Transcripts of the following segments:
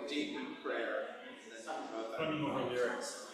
deep in prayer. There's something about that. Funny more lyrics.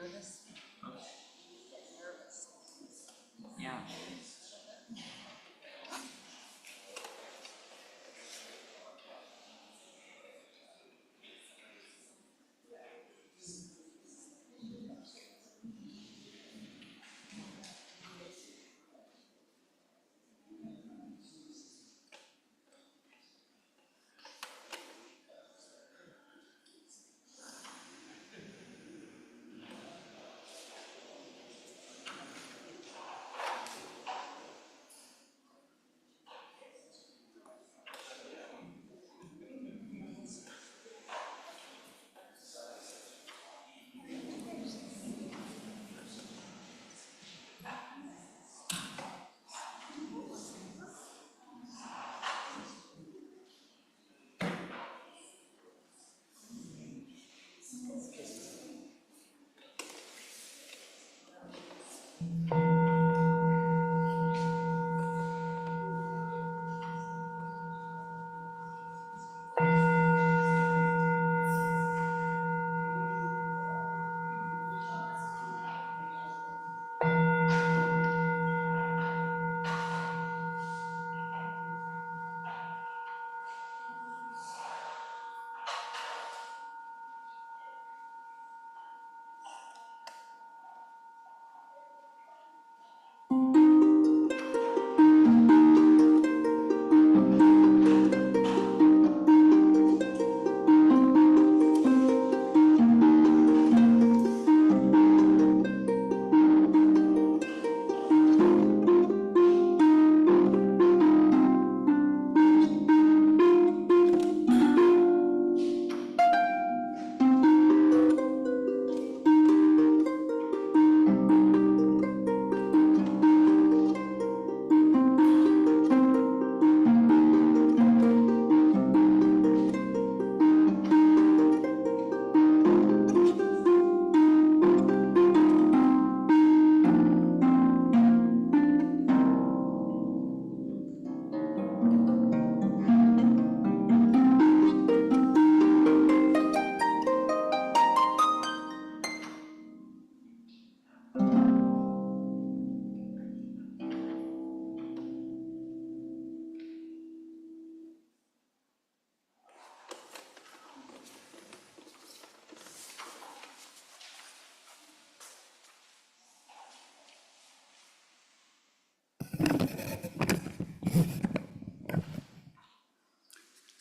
Nervous? Nervous. Yeah.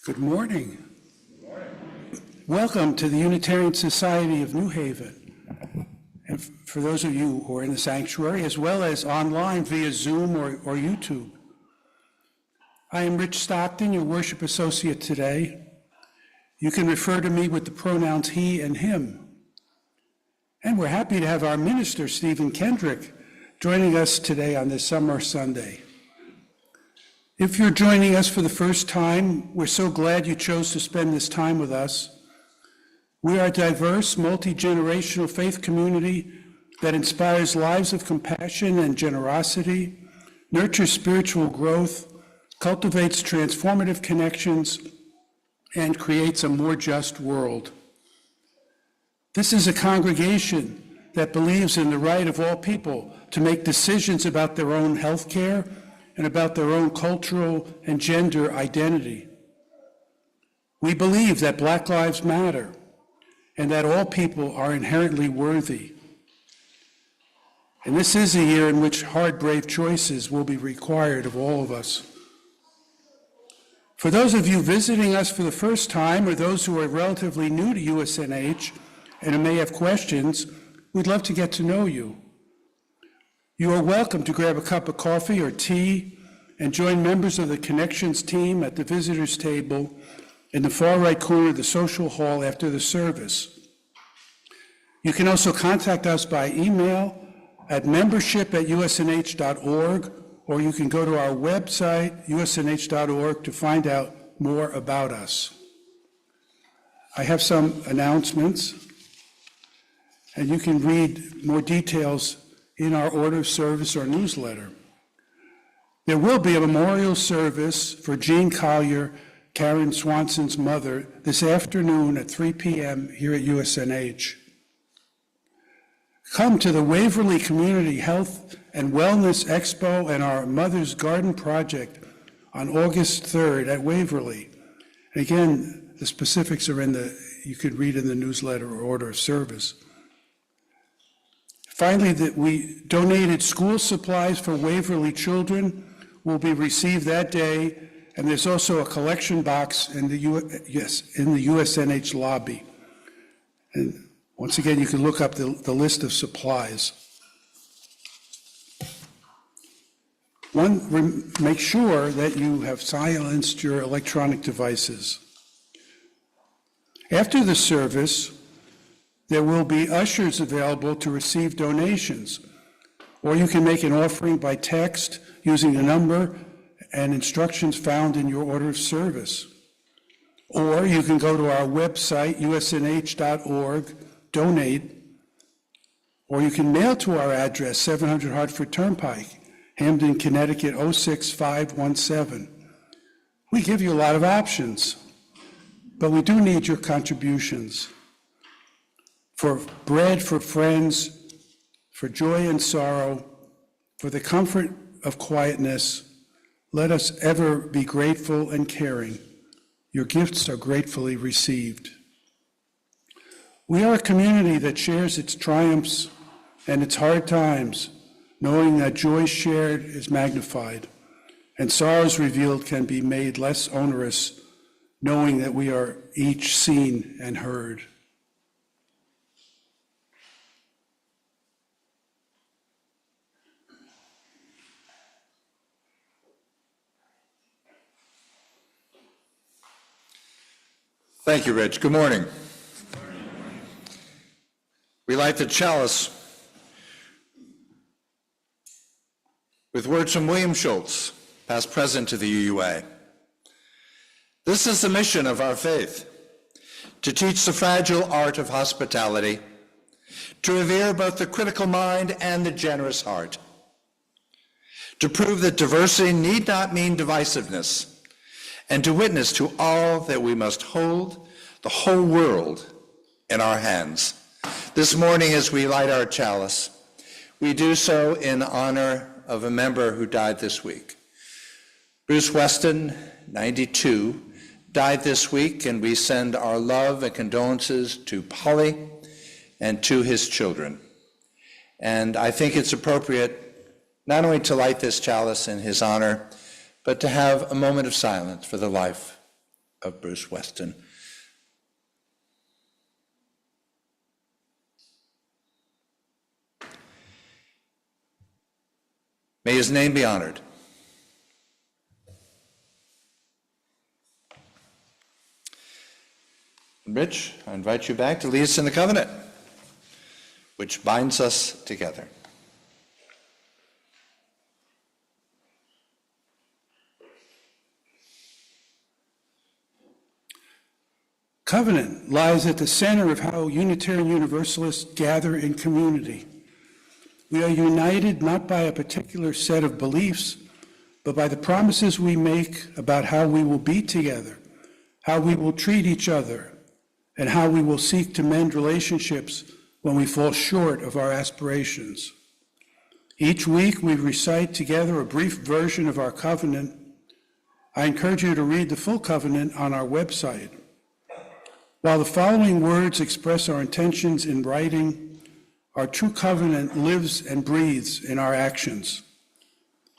Good morning. Welcome to the Unitarian Society of New Haven. And for those of you who are in the sanctuary, as well as online via Zoom or YouTube. I am Rich Stockton, your worship associate today. You can refer to me with the pronouns he and him. And we're happy to have our minister, Stephen Kendrick, joining us today on this summer Sunday. If you're joining us for the first time, we're so glad you chose to spend this time with us. We are a diverse, multi-generational faith community that inspires lives of compassion and generosity, nurtures spiritual growth, cultivates transformative connections, and creates a more just world. This is a congregation that believes in the right of all people to make decisions about their own health care and about their own cultural and gender identity. We believe that Black lives matter and that all people are inherently worthy. And this is a year in which hard, brave choices will be required of all of us. For those of you visiting us for the first time or those who are relatively new to USNH and who may have questions, we'd love to get to know you. You are welcome to grab a cup of coffee or tea and join members of the Connections team at the visitors table in the far right corner of the social hall after the service. You can also contact us by email at membership@usnh.org, or you can go to our website, usnh.org, to find out more about us. I have some announcements, and you can read more details in our order of service or newsletter. There will be a memorial service for Jean Collier, Karen Swanson's mother, this afternoon at 3 p.m. here at USNH. Come to the Waverly Community Health and Wellness Expo and our Mother's Garden Project on August 3rd at Waverly. And again, the specifics are you could read in the newsletter or order of service. Finally, that we donated school supplies for Waverly children will be received that day, and there's also a collection box in the USNH lobby. And once again, you can look up the list of supplies. Make sure that you have silenced your electronic devices. After the service, there will be ushers available to receive donations, or you can make an offering by text using the number and instructions found in your order of service. Or you can go to our website, usnh.org, donate, or you can mail to our address, 700 Hartford Turnpike, Hamden, Connecticut, 06517. We give you a lot of options, but we do need your contributions. For bread for friends, for joy and sorrow, for the comfort of quietness, let us ever be grateful and caring. Your gifts are gratefully received. We are a community that shares its triumphs and its hard times, knowing that joy shared is magnified, and sorrows revealed can be made less onerous, knowing that we are each seen and heard. Thank you, Rich. Good morning. We light the chalice with words from William Schultz, past president of the UUA. This is the mission of our faith, to teach the fragile art of hospitality, to revere both the critical mind and the generous heart, to prove that diversity need not mean divisiveness, and to witness to all that we must hold the whole world in our hands. This morning, as we light our chalice, we do so in honor of a member who died this week. Bruce Weston, 92, died this week, and we send our love and condolences to Polly and to his children. And I think it's appropriate not only to light this chalice in his honor, but to have a moment of silence for the life of Bruce Weston. May his name be honored. Rich, I invite you back to lead us in the covenant, which binds us together. Covenant lies at the center of how Unitarian Universalists gather in community. We are united not by a particular set of beliefs, but by the promises we make about how we will be together, how we will treat each other, and how we will seek to mend relationships when we fall short of our aspirations. Each week we recite together a brief version of our covenant. I encourage you to read the full covenant on our website. While the following words express our intentions in writing, our true covenant lives and breathes in our actions.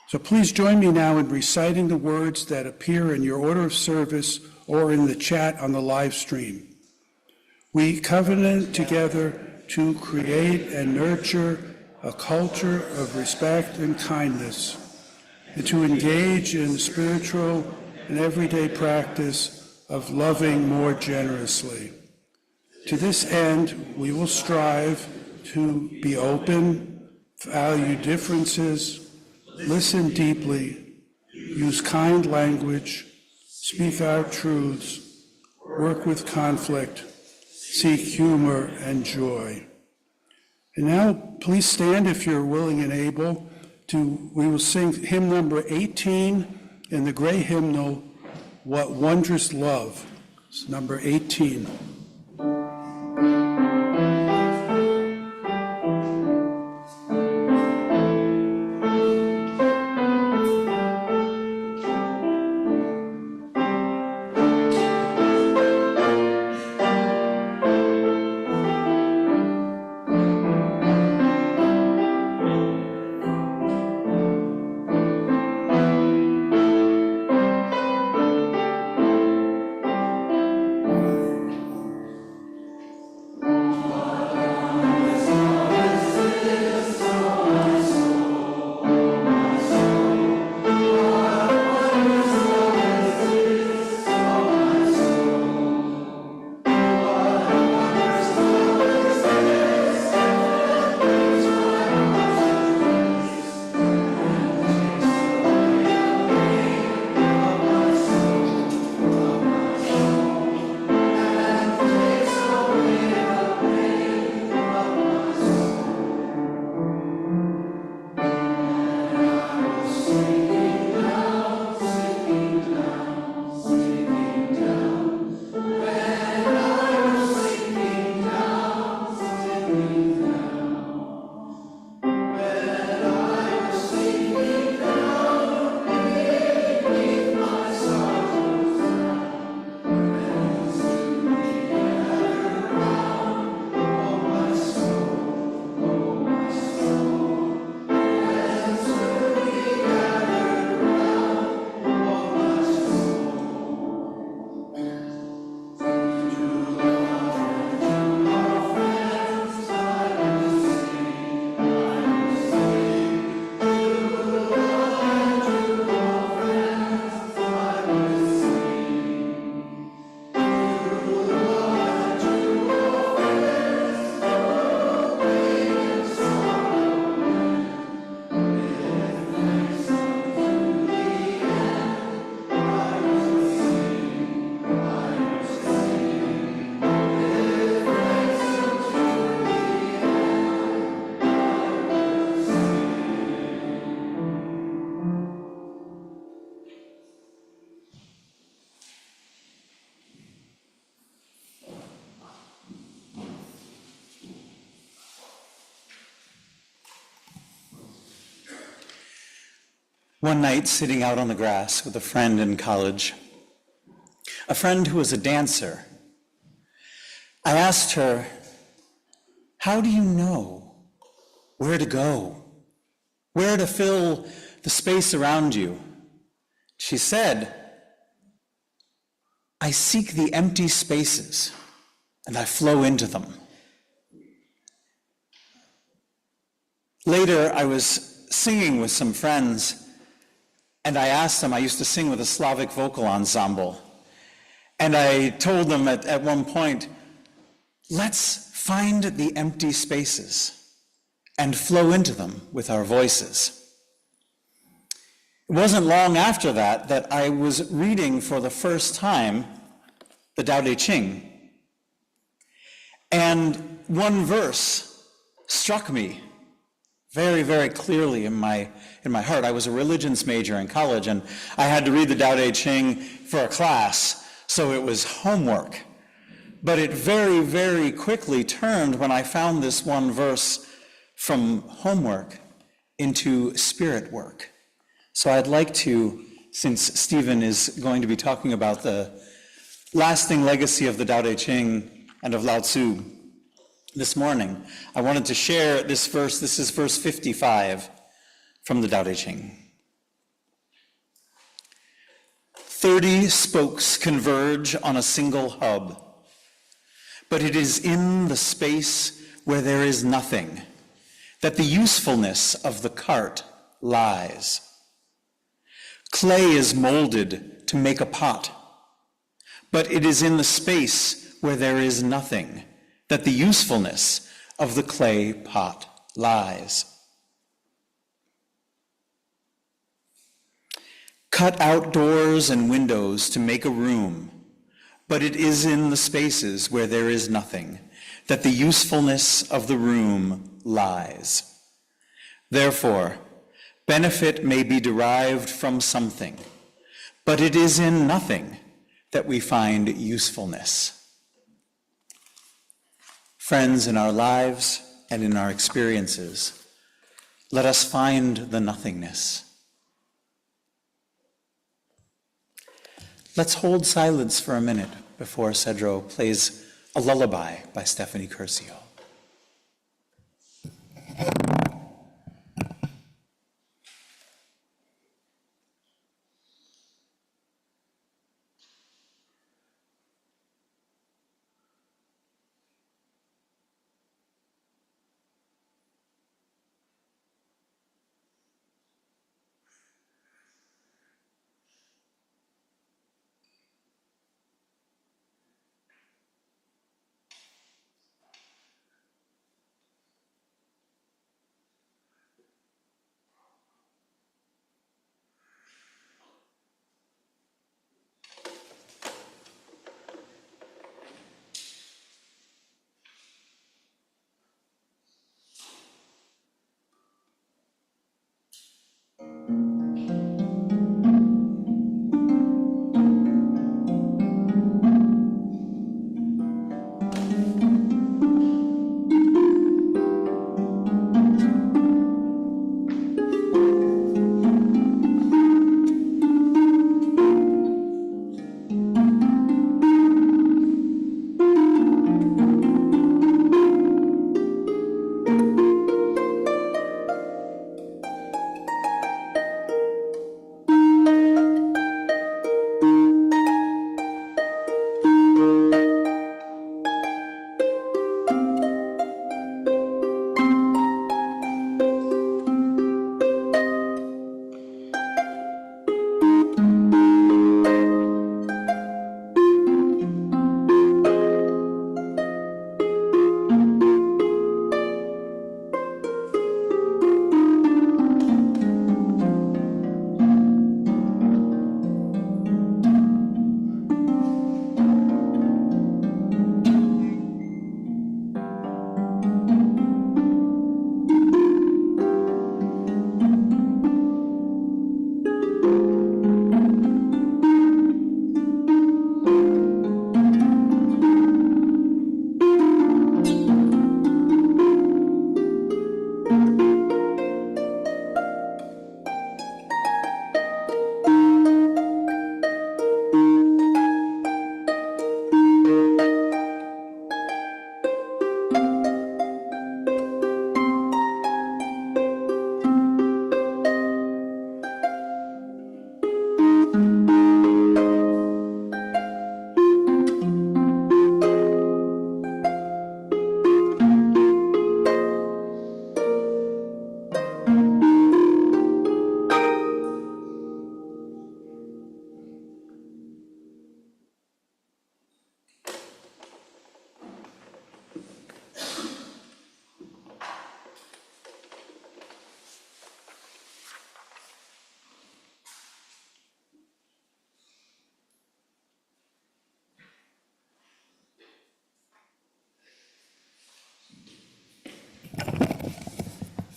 So please join me now in reciting the words that appear in your order of service or in the chat on the live stream. We covenant together to create and nurture a culture of respect and kindness, and to engage in spiritual and everyday practice of loving more generously. To this end, we will strive to be open, value differences, listen deeply, use kind language, speak out truths, work with conflict, seek humor and joy. And now, please stand if you're willing and able we will sing hymn number 18 in the gray hymnal, What Wondrous Love. It's number 18. One night, sitting out on the grass with a friend in college, a friend who was a dancer, I asked her, "How do you know where to go, where to fill the space around you?" She said, I seek the empty spaces and I flow into them. Later, I was singing with some friends, and I asked them, I used to sing with a Slavic vocal ensemble, and I told them at one point, let's find the empty spaces and flow into them with our voices. It wasn't long after that that I was reading for the first time the Tao Te Ching, and one verse struck me very, very clearly in my heart. I was a religions major in college, and I had to read the Tao Te Ching for a class, so it was homework. But it very, very quickly turned when I found this one verse from homework into spirit work. So I'd like to, since Stephen is going to be talking about the lasting legacy of the Tao Te Ching and of Lao Tzu this morning, I wanted to share this verse. This is verse 55 from the Tao Te Ching. 30 spokes converge on a single hub, but it is in the space where there is nothing that the usefulness of the cart lies. Clay is molded to make a pot, but it is in the space where there is nothing that the usefulness of the clay pot lies. Cut out doors and windows to make a room, but it is in the spaces where there is nothing that the usefulness of the room lies. Therefore, benefit may be derived from something, but it is in nothing that we find usefulness. Friends, in our lives and in our experiences, let us find the nothingness. Let's hold silence for a minute before Cedro plays a lullaby by Stephanie Curcio.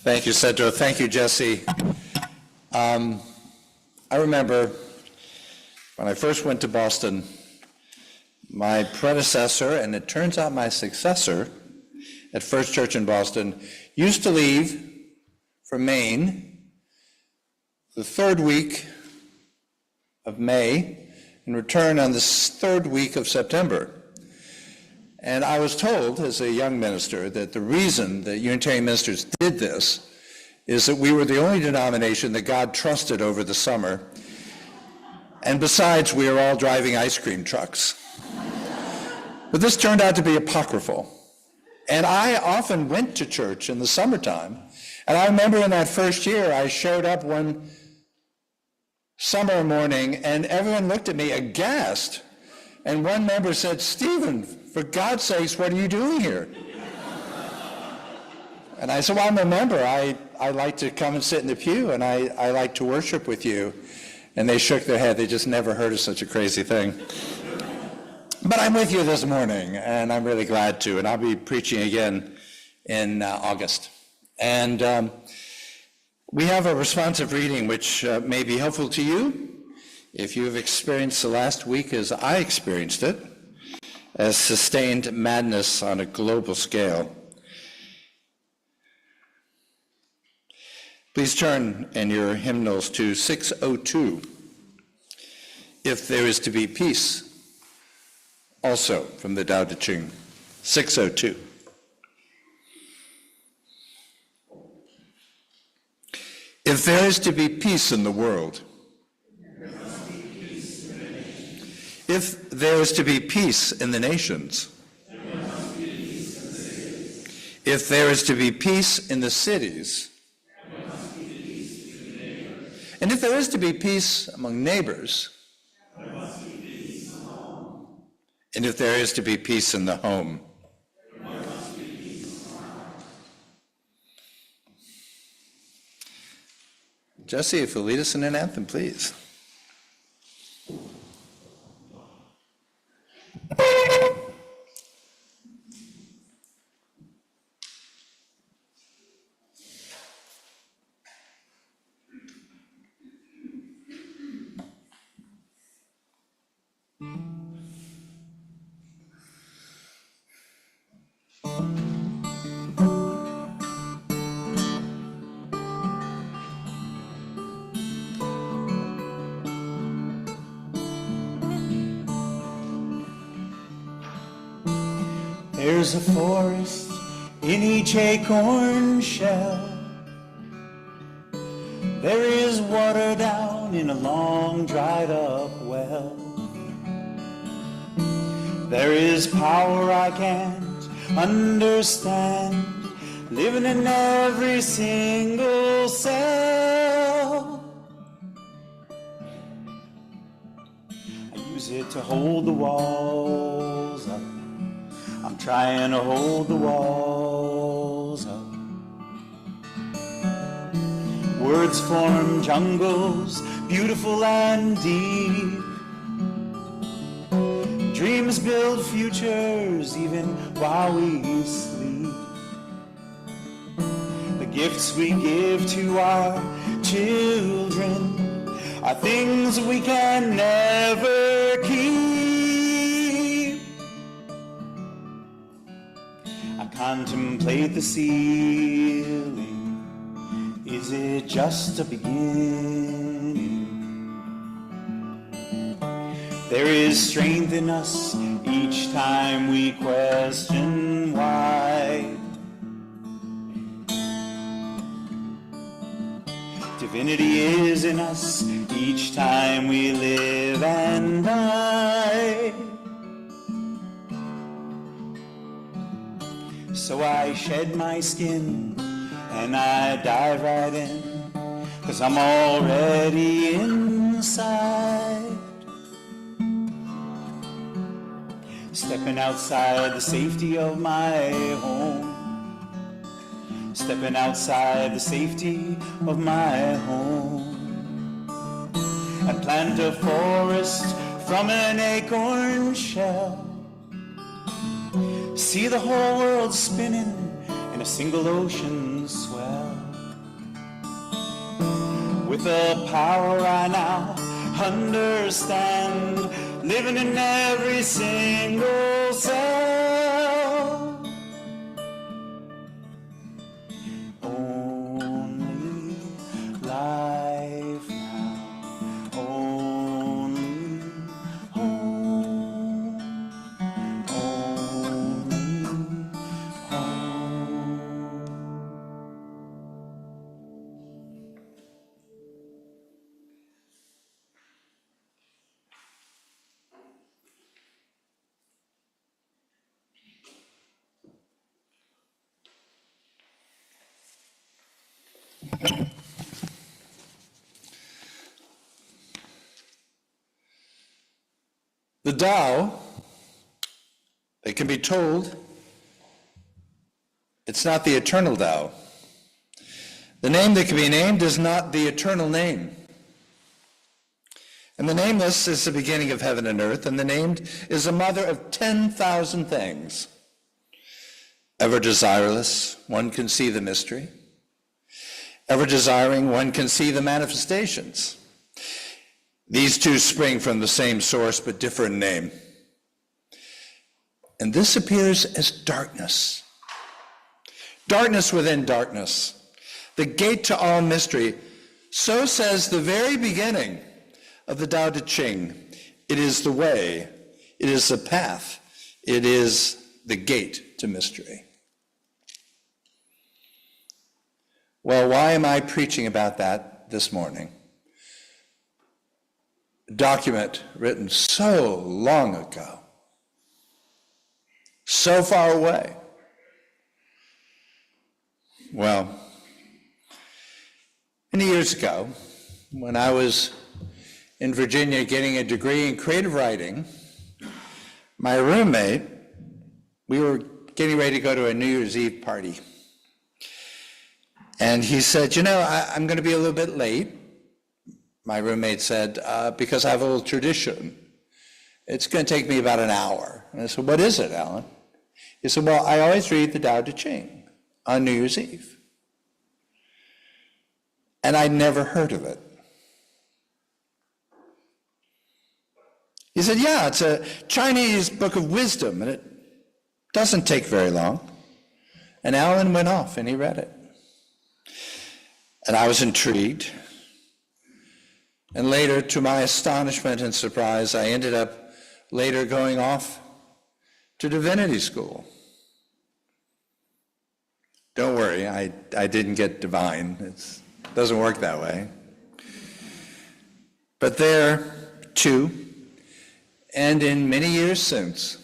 Thank you, Cedro. Thank you, Jesse. I remember when I first went to Boston, my predecessor, and it turns out my successor at First Church in Boston, used to leave for Maine the third week of May and return on the third week of September. And I was told as a young minister that the reason that Unitarian ministers did this is that we were the only denomination that God trusted over the summer. And besides, we were all driving ice cream trucks. But this turned out to be apocryphal. And I often went to church in the summertime. And I remember in that first year, I showed up one summer morning and everyone looked at me aghast. And one member said, "Stephen, for God's sakes, what are you doing here?" And I said, "Well, I'm a member. I like to come and sit in the pew, and I like to worship with you." And they shook their head. They just never heard of such a crazy thing. But I'm with you this morning, and I'm really glad to. And I'll be preaching again in August. And we have a responsive reading which may be helpful to you if you've experienced the last week as I experienced it, as sustained madness on a global scale. Please turn in your hymnals to 602, If There Is to Be Peace, also from the Tao Te Ching, 602. If there is to be peace in the world, if there is to be peace in the nations, if there is to be peace in the cities, and if there is to be peace among neighbors, and if there is to be peace in the home, Jesse, if you'll lead us in an anthem, please. There's a forest in each acorn shell. There is water down in a long dried up well. There is power I can't understand, living in every single cell. I use it to hold the walls up. I'm trying to hold the walls up. Words form jungles, beautiful and deep. Dreams build futures even while we sleep. The gifts we give to our children are things we can never keep. Contemplate the ceiling. Is it just a beginning? There is strength in us each time we question why. Divinity is in us each time we live and die. So I shed my skin and I dive right in, 'cause I'm already inside. Stepping outside the safety of my home. Stepping outside the safety of my home. And plant a forest from an acorn shell. See the whole world spinning in a single ocean swell. with the power I now understand, living in every single cell. Only life now, only home, only home. The Tao, it can be told, it's not the eternal Tao. The name that can be named is not the eternal name. And the nameless is the beginning of heaven and earth, and the named is the mother of 10,000 things. Ever desireless, one can see the mystery. Ever desiring, one can see the manifestations. These two spring from the same source, but differ in name. And this appears as darkness. Darkness within darkness. The gate to all mystery. So says the very beginning of the Tao Te Ching. It is the way. It is the path. It is the gate to mystery. Well, why am I preaching about that this morning? A document written so long ago, so far away. Well, many years ago, when I was in Virginia getting a degree in creative writing, my roommate, we were getting ready to go to a New Year's Eve party. And he said, I'm going to be a little bit late. My roommate said, because I have a little tradition. It's going to take me about an hour. And I said, what is it, Alan? He said, well, I always read the Tao Te Ching on New Year's Eve. And I'd never heard of it. He said, yeah, it's a Chinese book of wisdom, and it doesn't take very long. And Alan went off and he read it. And I was intrigued. And later, to my astonishment and surprise, I ended up later going off to divinity school. Don't worry, I didn't get divine. It doesn't work that way. But there, too, and in many years since,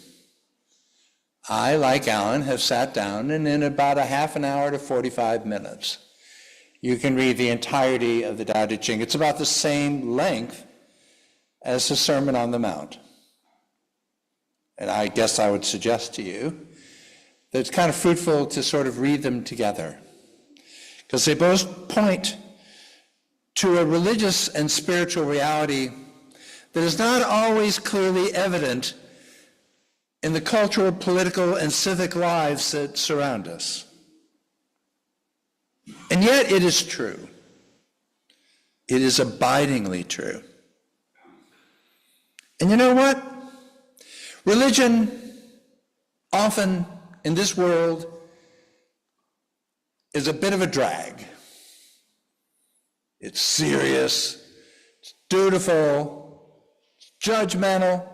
I, like Alan, have sat down and in about a half an hour to 45 minutes, you can read the entirety of the Tao Te Ching. It's about the same length as the Sermon on the Mount. And I guess I would suggest to you that it's kind of fruitful to sort of read them together, because they both point to a religious and spiritual reality that is not always clearly evident in the cultural, political, and civic lives that surround us. And yet it is true. It is abidingly true. And you know what? Religion often in this world is a bit of a drag. It's serious, it's dutiful, it's judgmental,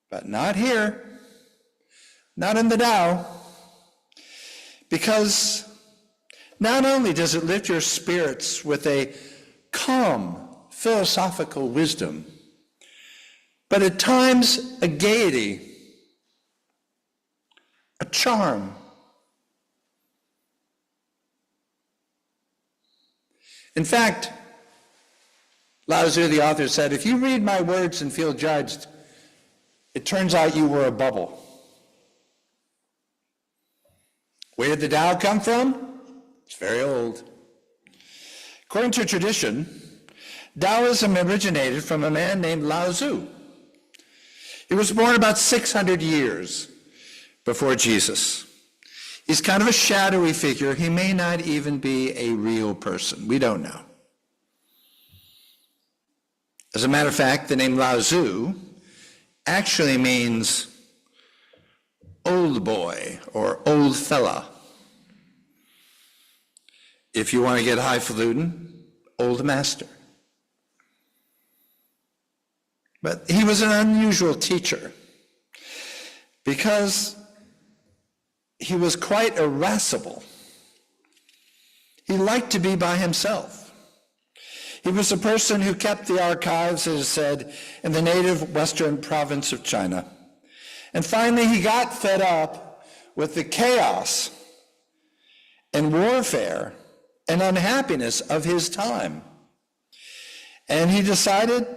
but not here, not in the Tao. Because not only does it lift your spirits with a calm, philosophical wisdom, but at times a gaiety, a charm. In fact, Lao Tzu, the author, said, if you read my words and feel judged, it turns out you were a bubble. Where did the Tao come from? It's very old. According to tradition, Taoism originated from a man named Lao Tzu. He was born about 600 years before Jesus. He's kind of a shadowy figure. He may not even be a real person. We don't know. As a matter of fact, the name Lao Tzu actually means old boy or old fella. If you want to get highfalutin, old master. But he was an unusual teacher because he was quite irascible. He liked to be by himself. He was a person who kept the archives, as said, in the native western province of China. And finally, he got fed up with the chaos and warfare and unhappiness of his time. And he decided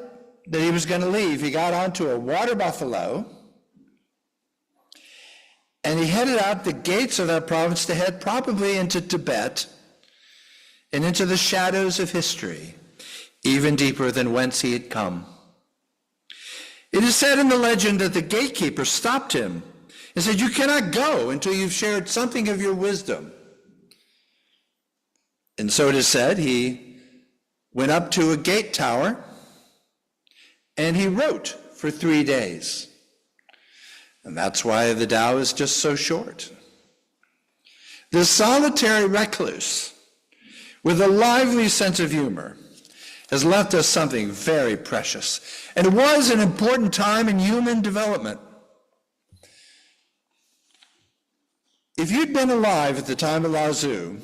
that he was going to leave. He got onto a water buffalo, and he headed out the gates of that province to head probably into Tibet and into the shadows of history, even deeper than whence he had come. It is said in the legend that the gatekeeper stopped him and said, "You cannot go until you've shared something of your wisdom." And so it is said he went up to a gate tower and he wrote for 3 days. And that's why the Tao is just so short. This solitary recluse with a lively sense of humor has left us something very precious. And it was an important time in human development. If you'd been alive at the time of Lao Tzu,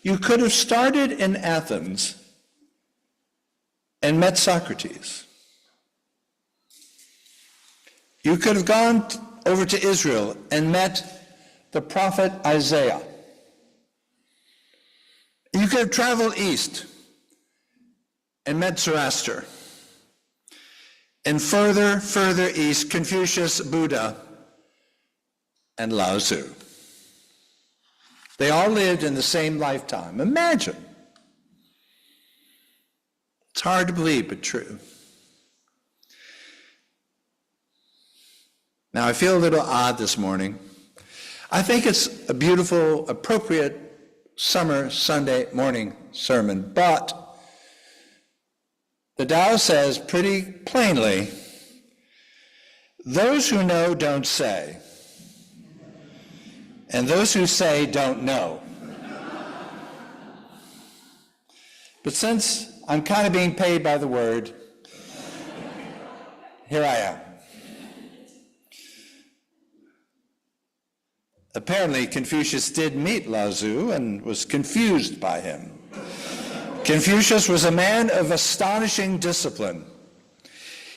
you could have started in Athens and met Socrates. You could have gone over to Israel and met the prophet Isaiah. You could have traveled east and met Zoroaster. And further east, Confucius, Buddha, and Lao Tzu. They all lived in the same lifetime. Imagine. It's hard to believe, but true. Now, I feel a little odd this morning. I think it's a beautiful, appropriate summer Sunday morning sermon, but the Tao says pretty plainly, those who know don't say, and those who say don't know. But since I'm kind of being paid by the word, here I am. Apparently, Confucius did meet Lao Tzu and was confused by him. Confucius was a man of astonishing discipline.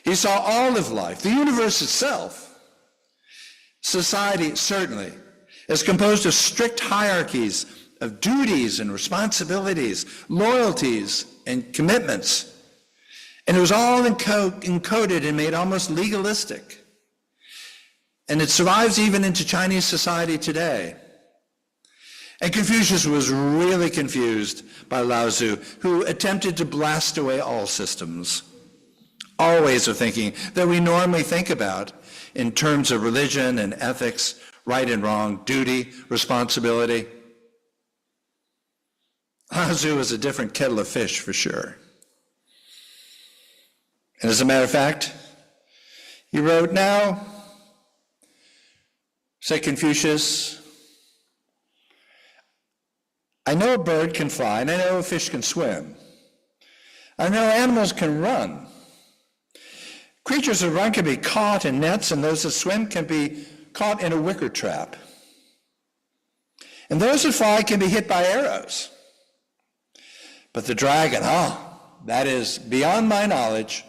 He saw all of life, the universe itself, society certainly, as composed of strict hierarchies of duties and responsibilities, loyalties and commitments. And it was all encoded and made almost legalistic. And it survives even into Chinese society today. And Confucius was really confused by Lao Tzu, who attempted to blast away all systems, all ways of thinking that we normally think about in terms of religion and ethics, right and wrong, duty, responsibility. Lao Tzu was a different kettle of fish for sure. And as a matter of fact, he wrote, "Now, said Confucius, I know a bird can fly, and I know a fish can swim. I know animals can run. Creatures that run can be caught in nets, and those that swim can be caught in a wicker trap. And those that fly can be hit by arrows. But the dragon, that is beyond my knowledge.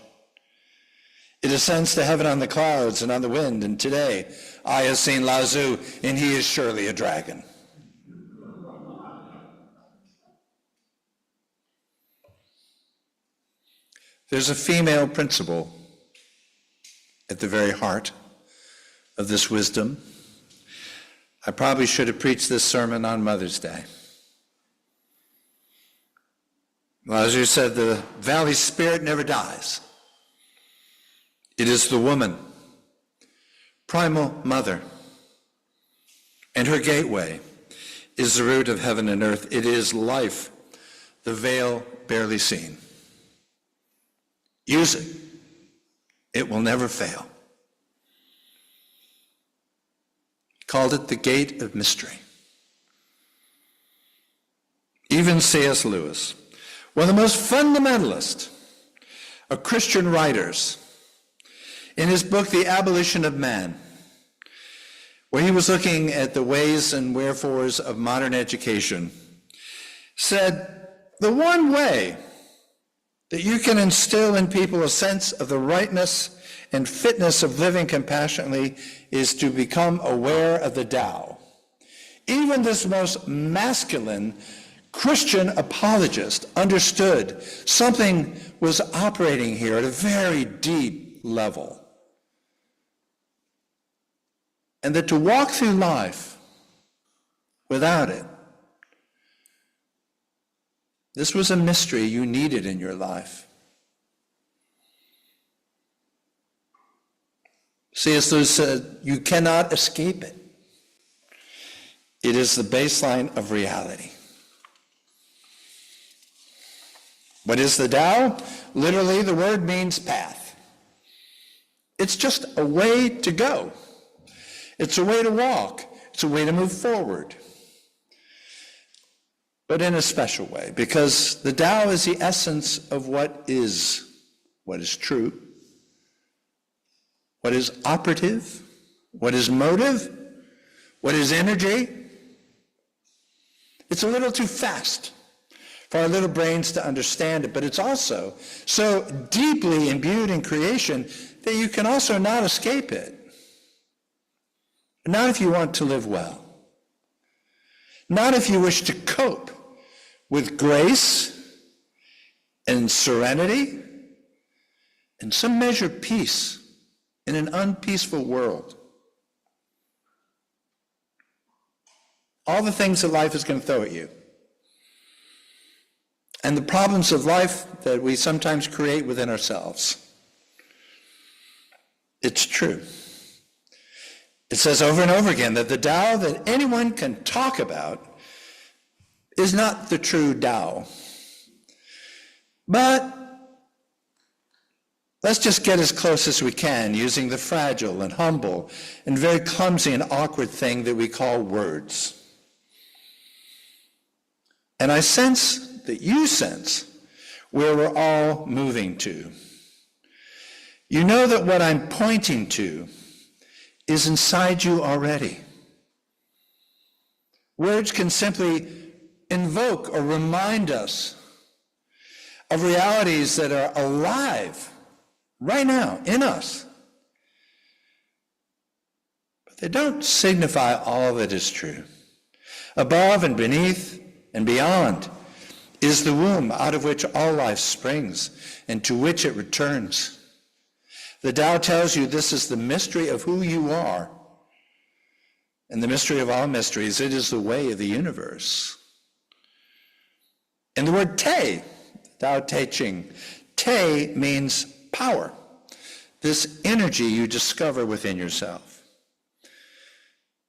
It ascends to heaven on the clouds and on the wind, and today I have seen Lao Tzu, and he is surely a dragon." There's a female principle at the very heart of this wisdom. I probably should have preached this sermon on Mother's Day. Lao Tzu said the valley spirit never dies. It is the woman, primal mother, And her gateway is the root of heaven and earth. It is life, the veil barely seen. Use it. It will never fail. He called it the gate of mystery. Even C.S. Lewis, one of the most fundamentalist of Christian writers, in his book, The Abolition of Man, where he was looking at the ways and wherefores of modern education, said, the one way that you can instill in people a sense of the rightness and fitness of living compassionately is to become aware of the Tao. Even this most masculine Christian apologist understood something was operating here at a very deep level. And that to walk through life without it, this was a mystery you needed in your life. C.S. Lewis said, you cannot escape it. It is the baseline of reality. What is the Tao? Literally, the word means path. It's just a way to go. It's a way to walk. It's a way to move forward. But in a special way, because the Tao is the essence of what is true, what is operative, what is motive, what is energy. It's a little too fast for our little brains to understand it, but it's also so deeply imbued in creation that you can also not escape it. Not if you want to live well. Not if you wish to cope with grace and serenity and some measure of peace in an unpeaceful world. All the things that life is going to throw at you. And the problems of life that we sometimes create within ourselves. It's true. It says over and over again that the Tao that anyone can talk about is not the true Tao. But let's just get as close as we can using the fragile and humble and very clumsy and awkward thing that we call words. And I sense that you sense where we're all moving to. You know that what I'm pointing to is inside you already. Words can simply invoke or remind us of realities that are alive right now in us. But they don't signify all that is true. Above and beneath and beyond is the womb out of which all life springs and to which it returns. The Tao tells you this is the mystery of who you are. And the mystery of all mysteries, it is the way of the universe. And the word Te, Tao Te Ching, Te means power, this energy you discover within yourself.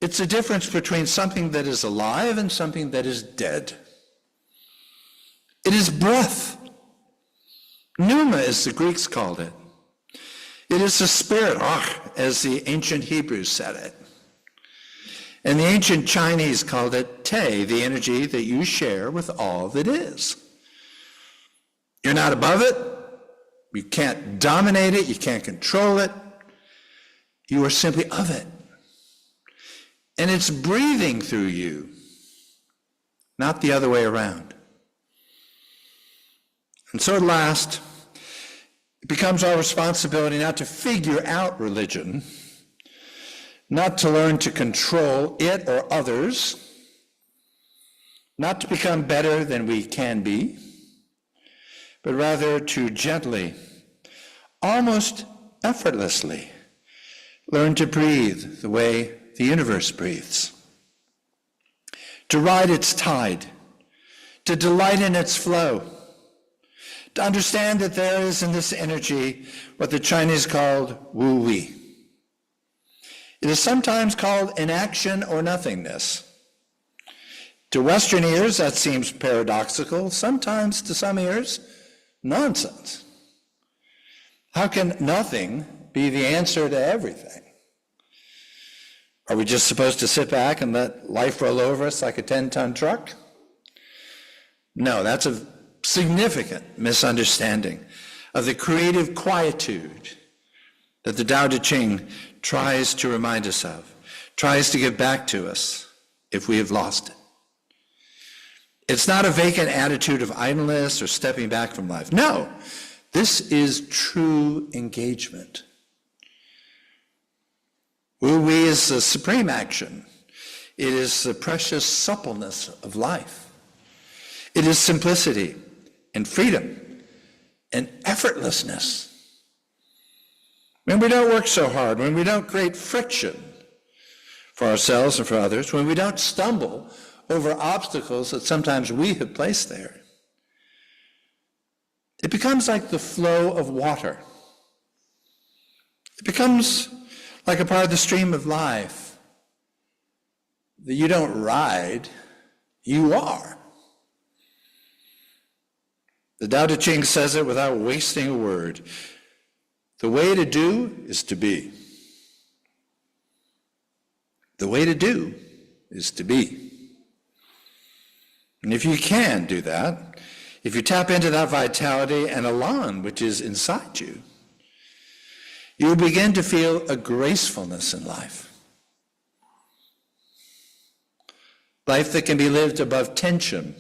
It's the difference between something that is alive and something that is dead. It is breath. Pneuma, as the Greeks called it. It is the spirit, as the ancient Hebrews said it. And the ancient Chinese called it Te, the energy that you share with all that is. You're not above it. You can't dominate it. You can't control it. You are simply of it. And it's breathing through you, not the other way around. And so at last, it becomes our responsibility not to figure out religion, not to learn to control it or others, not to become better than we can be, but rather to gently, almost effortlessly, learn to breathe the way the universe breathes, to ride its tide, to delight in its flow, to understand that there is in this energy what the Chinese called wu wei. It is sometimes called inaction or nothingness. To Western ears, that seems paradoxical. Sometimes to some ears, nonsense. How can nothing be the answer to everything? Are we just supposed to sit back and let life roll over us like a 10-ton truck? No, that's a significant misunderstanding of the creative quietude that the Tao Te Ching tries to remind us of, tries to give back to us if we have lost it. It's not a vacant attitude of idleness or stepping back from life. No, this is true engagement. Wu Wei is the supreme action. It is the precious suppleness of life. It is simplicity and freedom and effortlessness. When we don't work so hard, when we don't create friction for ourselves and for others, when we don't stumble over obstacles that sometimes we have placed there, it becomes like the flow of water. It becomes like a part of the stream of life that you don't ride, you are. The Tao Te Ching says it without wasting a word. The way to do is to be. The way to do is to be. And if you can do that, if you tap into that vitality and elan which is inside you, you will begin to feel a gracefulness in life. Life that can be lived above tension.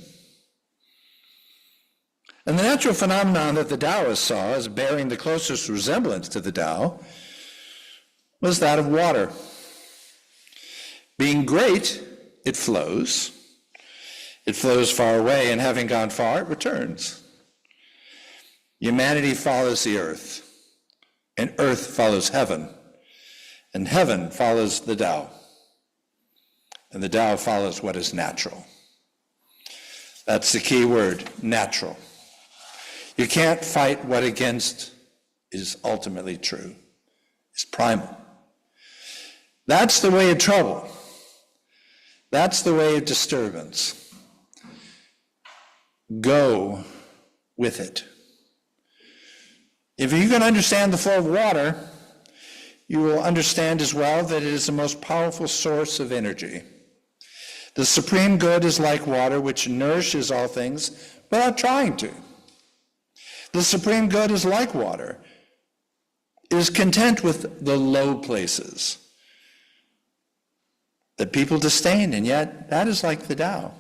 And the natural phenomenon that the Taoists saw as bearing the closest resemblance to the Tao was that of water. Being great, it flows. It flows far away, and having gone far, it returns. Humanity follows the earth, and earth follows heaven, and heaven follows the Tao, and the Tao follows what is natural. That's the key word, natural. You can't fight what against is ultimately true. It's primal. That's the way of trouble. That's the way of disturbance. Go with it. If you can understand the flow of water, you will understand as well that it is the most powerful source of energy. The supreme good is like water, which nourishes all things without trying to. The supreme good is like water. It is content with the low places that people disdain, and yet that is like the Tao.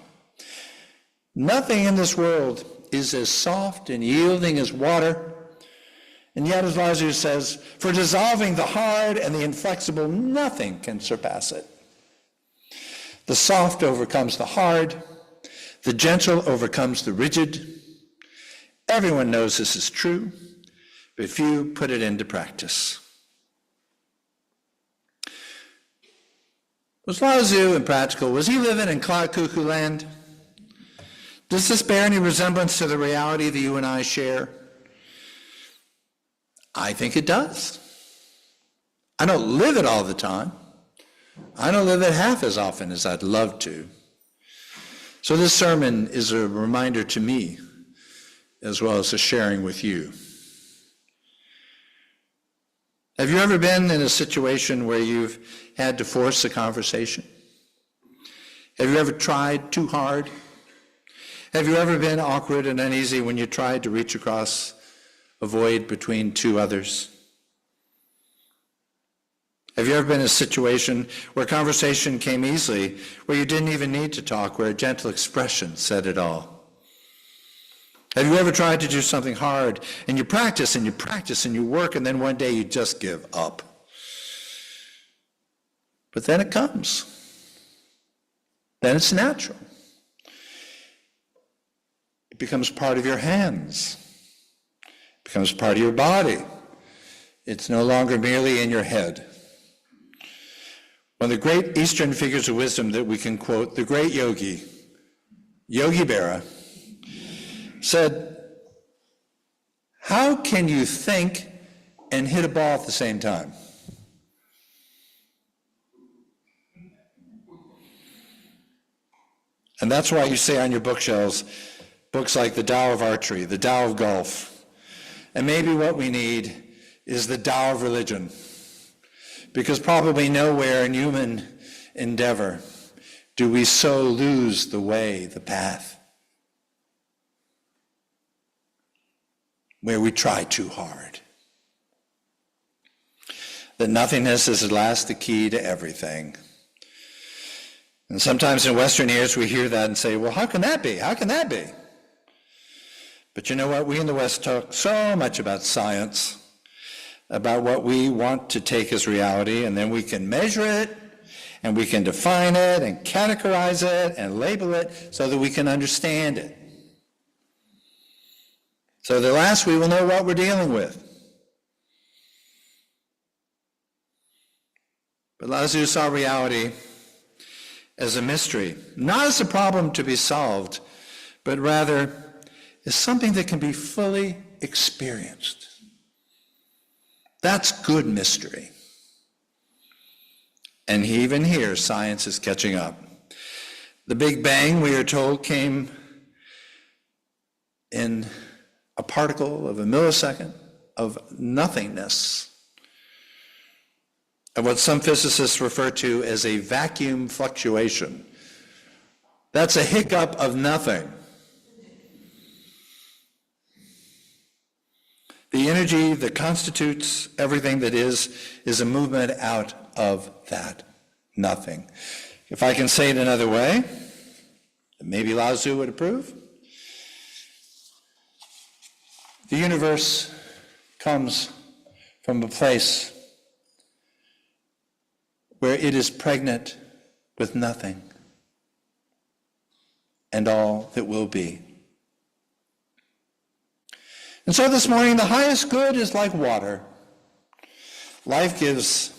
Nothing in this world is as soft and yielding as water, and yet, as Laozi says, for dissolving the hard and the inflexible, nothing can surpass it. The soft overcomes the hard, the gentle overcomes the rigid. Everyone knows this is true, but few put it into practice. Was Lao Tzu impractical? Was he living in cloud cuckoo land? Does this bear any resemblance to the reality that you and I share? I think it does. I don't live it all the time. I don't live it half as often as I'd love to. So this sermon is a reminder to me, as well as a sharing with you. Have you ever been in a situation where you've had to force a conversation? Have you ever tried too hard? Have you ever been awkward and uneasy when you tried to reach across a void between two others? Have you ever been in a situation where conversation came easily, where you didn't even need to talk, where a gentle expression said it all? Have you ever tried to do something hard, and you practice and you practice and you work, and then one day you just give up? But then it comes. Then it's natural. It becomes part of your hands. It becomes part of your body. It's no longer merely in your head. One of the great Eastern figures of wisdom that we can quote, the great yogi, Yogi Berra, said, "How can you think and hit a ball at the same time?" And that's why you see on your bookshelves books like The Tao of Archery, The Tao of Golf. And maybe what we need is the Tao of religion. Because probably nowhere in human endeavor do we so lose the way, the path, where we try too hard. That nothingness is at last the key to everything. And sometimes in Western ears we hear that and say, well, how can that be? How can that be? But you know what? We in the West talk so much about science, about what we want to take as reality, and then we can measure it, and we can define it, and categorize it, and label it so that we can understand it. So that at last we will know what we're dealing with. But Lao Tzu saw reality as a mystery, not as a problem to be solved, but rather as something that can be fully experienced. That's good mystery. And even here, science is catching up. The Big Bang, we are told, came in a particle of a millisecond of nothingness, of what some physicists refer to as a vacuum fluctuation. That's a hiccup of nothing. The energy that constitutes everything that is a movement out of that nothing. If I can say it another way, that maybe Lao Tzu would approve, the universe comes from a place where it is pregnant with nothing and all that will be. And so this morning, the highest good is like water. Life gives,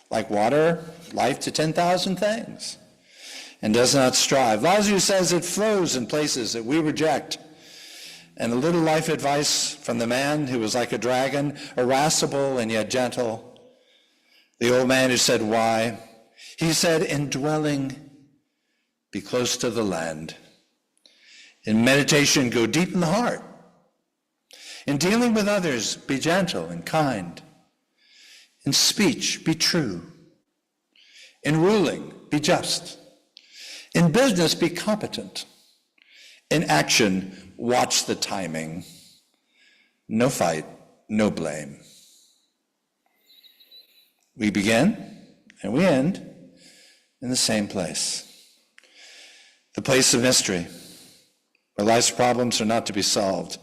like water, life to 10,000 things and does not strive. Lao Tzu says it flows in places that we reject. And a little life advice from the man who was like a dragon, irascible and yet gentle. The old man who said, why? He said, in dwelling, be close to the land. In meditation, go deep in the heart. In dealing with others, be gentle and kind. In speech, be true. In ruling, be just. In business, be competent. In action, watch the timing. No fight, no blame. We begin and we end in the same place. The place of mystery, where life's problems are not to be solved,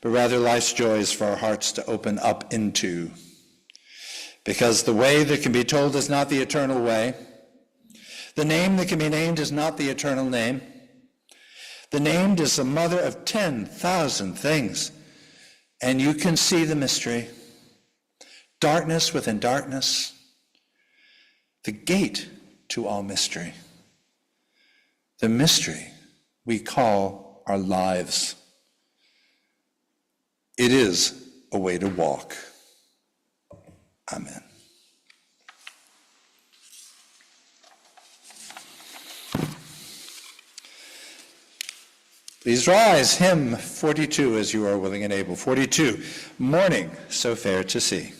but rather life's joys for our hearts to open up into. Because the way that can be told is not the eternal way. The name that can be named is not the eternal name. The named is the mother of 10,000 things. And you can see the mystery. Darkness within darkness. The gate to all mystery. The mystery we call our lives. It is a way to walk. Amen. Please rise, hymn 42, as you are willing and able. 42, Morning, so fair to see.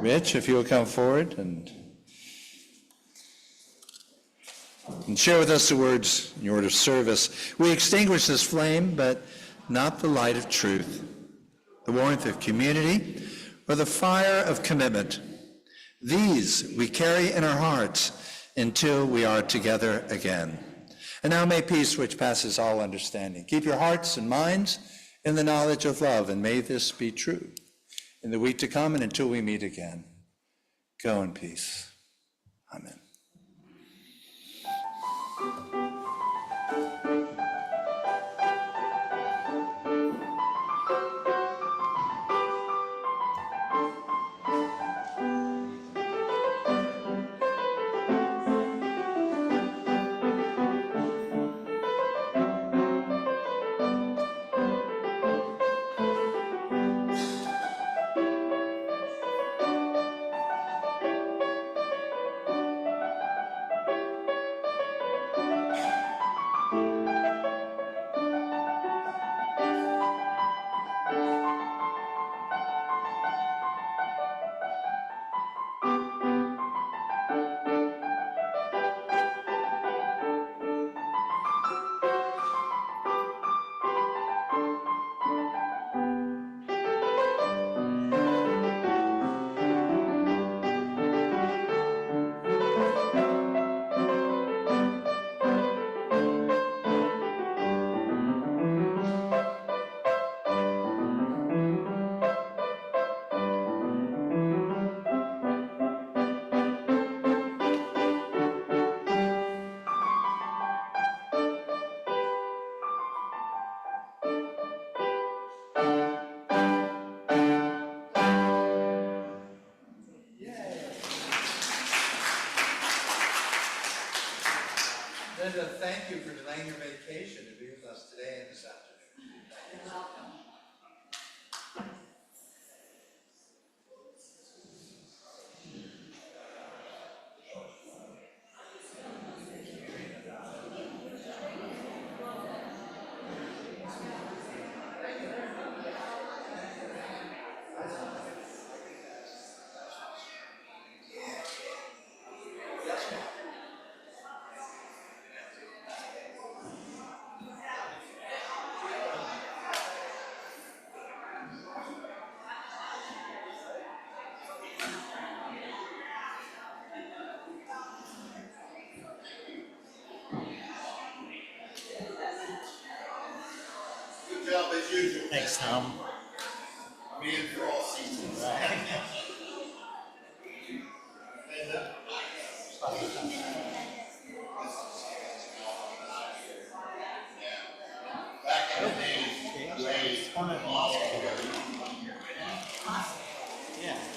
Rich, if you will come forward and share with us the words in your word of service. We extinguish this flame, but not the light of truth, the warmth of community, or the fire of commitment. These we carry in our hearts until we are together again. And now may peace, which passes all understanding, keep your hearts and minds in the knowledge of love, and may this be true in the week to come and until we meet again. Go in peace. Amen. Linda, thank you for delaying your vacation to be with us today and this afternoon. You're welcome. Good job as usual. Thanks, Tom. Me and for all seasons. Back in the days, One of the